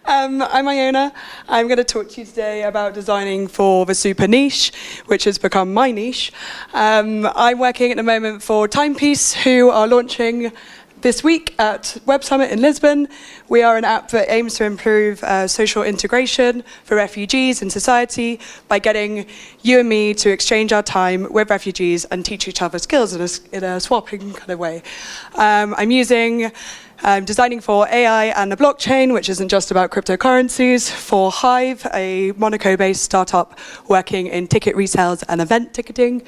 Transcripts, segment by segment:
I'm Iona. I'm going to talk to you today about designing for the super niche, which has become my niche. I'm working at the moment for Timepiece, who are launching this week at Web Summit in Lisbon. We are an app that aims to improve social integration for refugees in society by getting you and me to exchange our time with refugees and teach each other skills in a swapping kind of way. I'm designing for AI and the blockchain, which isn't just about cryptocurrencies, for Hive, a Monaco-based startup working in ticket resales and event ticketing.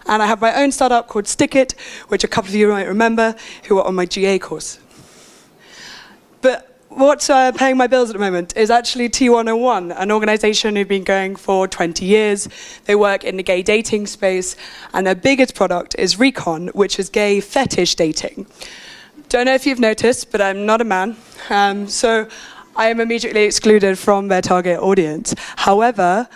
And I have my own startup called Stickit, which a couple of you might remember, who are on my GA course. But what's paying my bills at the moment is actually T101, an organization who've been going for 20 years. They work in the gay dating space, and their biggest product is Recon, which is gay fetish dating. Don't know if you've noticed, but I'm not a man, so I am immediately excluded from their target audience. However,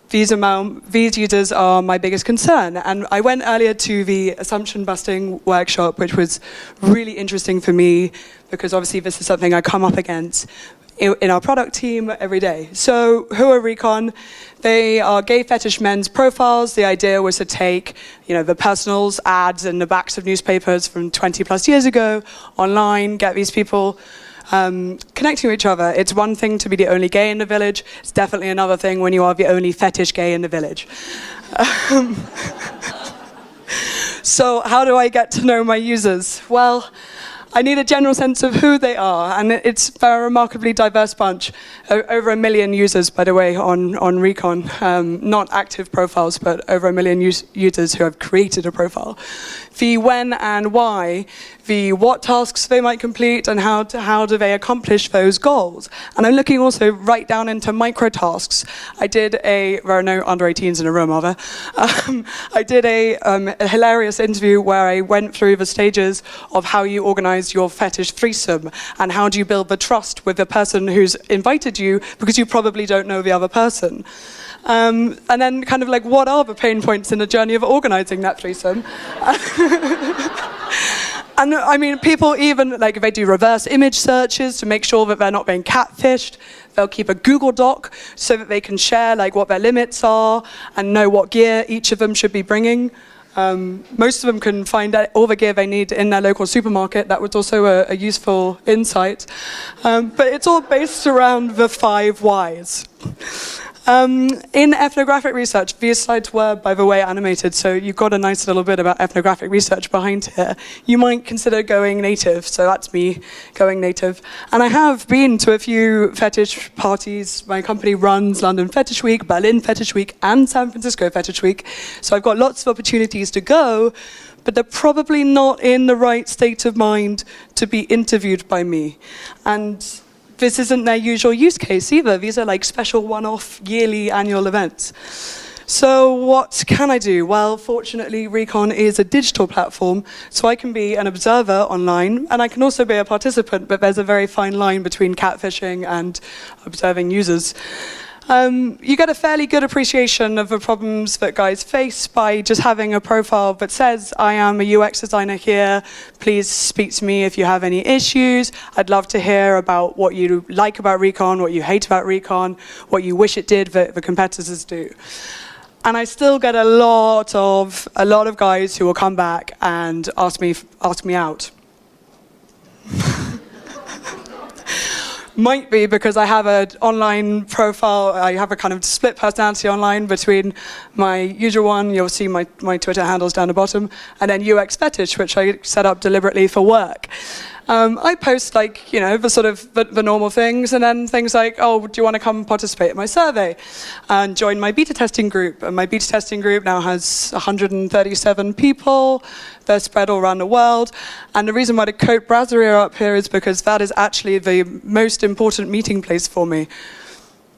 these users are my biggest concern, and I went earlier to the assumption busting workshop, which was really interesting for me, because obviously this is something I come up against in our product team every day. So who are Recon? They are gay fetish men's profiles. The idea was to take, the personals, ads in the backs of newspapers from 20 plus years ago, online, get these people connecting with each other. It's one thing to be the only gay in the village. It's definitely another thing when you are the only fetish gay in the village. So how do I get to know my users? Well, I need a general sense of who they are, and they're a remarkably diverse bunch. Over 1 million users, by the way, on Recon. Not active profiles, but over 1 million users who have created a profile. The when and why, the what tasks they might complete, and how do they accomplish those goals. And I'm looking also right down into micro tasks. There are no under 18s in a room, are there? I did a hilarious interview where I went through the stages of how you organize your fetish threesome, and how do you build the trust with the person who's invited you, because you probably don't know the other person. And then kind of like, what are the pain points in the journey of organizing that threesome? And I mean, people even, they do reverse image searches to make sure that they're not being catfished. They'll keep a Google Doc so that they can share what their limits are and know what gear each of them should be bringing. Most of them can find out all the gear they need in their local supermarket. That was also a useful insight. But it's all based around the 5 whys. In ethnographic research, these slides were, by the way, animated, so you've got a nice little bit about ethnographic research behind here. You might consider going native, so that's me going native. And I have been to a few fetish parties. My company runs London Fetish Week, Berlin Fetish Week, and San Francisco Fetish Week, so I've got lots of opportunities to go, but they're probably not in the right state of mind to be interviewed by me. And this isn't their usual use case either. These are special one-off yearly annual events. So what can I do? Well, fortunately, Recon is a digital platform, so I can be an observer online, and I can also be a participant, but there's a very fine line between catfishing and observing users. You get a fairly good appreciation of the problems that guys face by just having a profile that says, I am a UX designer here, please speak to me if you have any issues. I'd love to hear about what you like about Recon, what you hate about Recon, what you wish it did that the competitors do. And I still get a lot of guys who will come back and ask me out. Might be because I have an online profile, I have a kind of split personality online between my usual one, you'll see my Twitter handles down the bottom, and then UX Fetish, which I set up deliberately for work. I post the normal things, and then things like, oh, do you want to come participate in my survey? And join my beta testing group. And my beta testing group now has 137 people. They're spread all around the world. And the reason why the Coat Brasserie are up here is because that is actually the most important meeting place for me.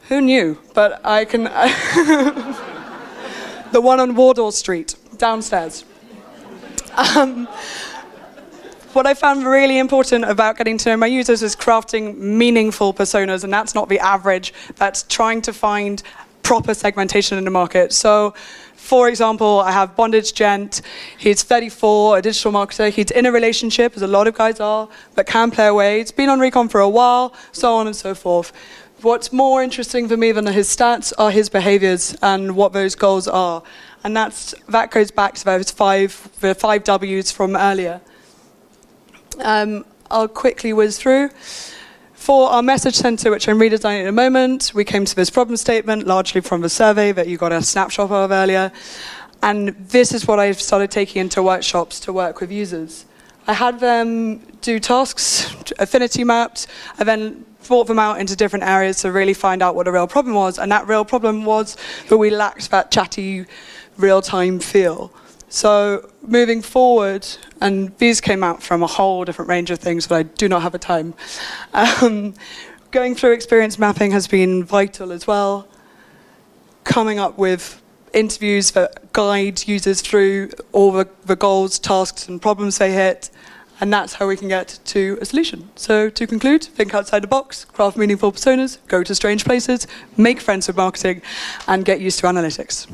Who knew? But I can... The one on Wardour Street, downstairs. What I found really important about getting to know my users is crafting meaningful personas, and that's not the average. That's trying to find proper segmentation in the market. So, for example, I have Bondage Gent. He's 34, a digital marketer. He's in a relationship, as a lot of guys are, but can play away. He's been on Recon for a while, so on and so forth. What's more interesting for me than his stats are his behaviors and what those goals are. And that goes back to the 5 W's from earlier. I'll quickly whiz through. For our message center, which I'm redesigning in a moment, we came to this problem statement, largely from the survey that you got a snapshot of earlier. And this is what I've started taking into workshops to work with users. I had them do tasks, affinity mapped, I then brought them out into different areas to really find out what the real problem was. And that real problem was that we lacked that chatty, real-time feel. So moving forward, and these came out from a whole different range of things, but I do not have the time. Going through experience mapping has been vital as well. Coming up with interviews that guide users through all the goals, tasks, and problems they hit, and that's how we can get to a solution. So to conclude, think outside the box, craft meaningful personas, go to strange places, make friends with marketing, and get used to analytics.